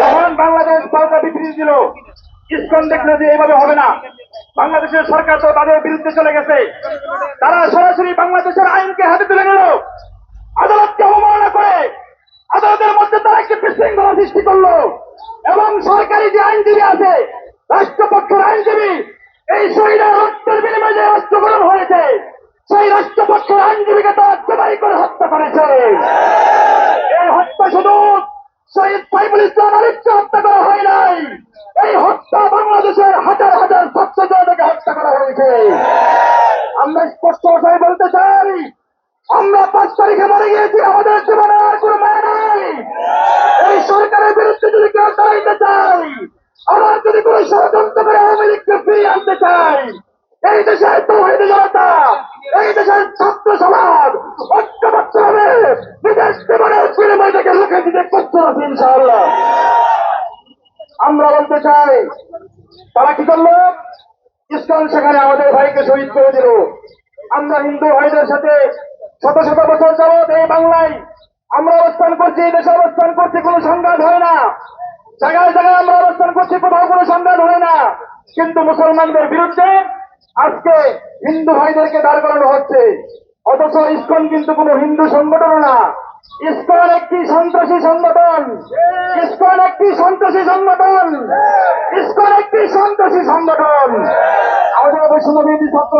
যখন বাংলাদেশ সরকার বিবৃতি দিল, ইসকন দেখলো যে এইভাবে হবে না, বাংলাদেশের সরকার তো তাদের বিরুদ্ধে চলে গেছে, তারা সরাসরি বাংলাদেশের আইনকে হাতে তুলে নিল, আদালতকে অবমাননা করে আদালতের মধ্যে তারা একটি বিশৃঙ্খলা সৃষ্টি করলো এবং সরকারি যে আইনজীবী আছে, রাষ্ট্রপক্ষের আইনজীবী, এই শহীদের রক্তের বিনিময়ে যে অস্ত্র গ্রহণ হয়েছে, সেই রাষ্ট্রপক্ষের আইনজীবীকে তারা জবাই করে হত্যা করেছে। এই হত্যা শুধু শহীদ সাইফুল ইসলাম আলিফকে হত্যা করা হয় নাই, এই হত্যা বাংলাদেশের হাজার হাজার ছাত্র জনতাকে হত্যা করা হয়েছে। আমরা স্পষ্ট ভাষায় বলতে চাই, আমরা 5 তারিখে মরে গিয়েছি, আমাদের জীবনে আর কোনো মায়া নাই। এই সরকারের বিরুদ্ধে যদি কেউ দাঁড়াইতে চাই, আবার যদি কোনো ষড়যন্ত্র করে আওয়ামী লীগকে ফিরিয়ে আনতে চাই, এই দেশের তৌহিদি জনতা, এই দেশের ছাত্র সমাজ ঐক্যবদ্ধ হবে, নিজের জীবনের বিনিময় থেকে লুকে দিতে প্রস্তুত আছে ইনশাআল্লাহ। আমরা বলতে চাই, তারা কি করলো? ইসকন সেখানে আমাদের ভাইকে শহীদ করে দিল। আমরা হিন্দু ভাইদের সাথে শত শত বছর যাবৎ এই বাংলায় আমরা অবস্থান করছি, দেশে অবস্থান করছি, কোনো সংঘাত হয় না। জায়গায় জায়গায় আমরা অবস্থান করছি, কোথাও কোনো সংঘাত হয় না। কিন্তু মুসলমানদের বিরুদ্ধে আজকে হিন্দু ভাইদেরকে দাঁড় করানো হচ্ছে। অথচ ইসকন কিন্তু কোনো হিন্দু সংগঠন না, ইসকন একটি সন্ত্রাসী সংগঠন, ইসকন একটি সন্ত্রাসী সংগঠন, ইসকন একটি সন্ত্রাসী সংগঠন। আমাদের অবশ্যই ছাত্র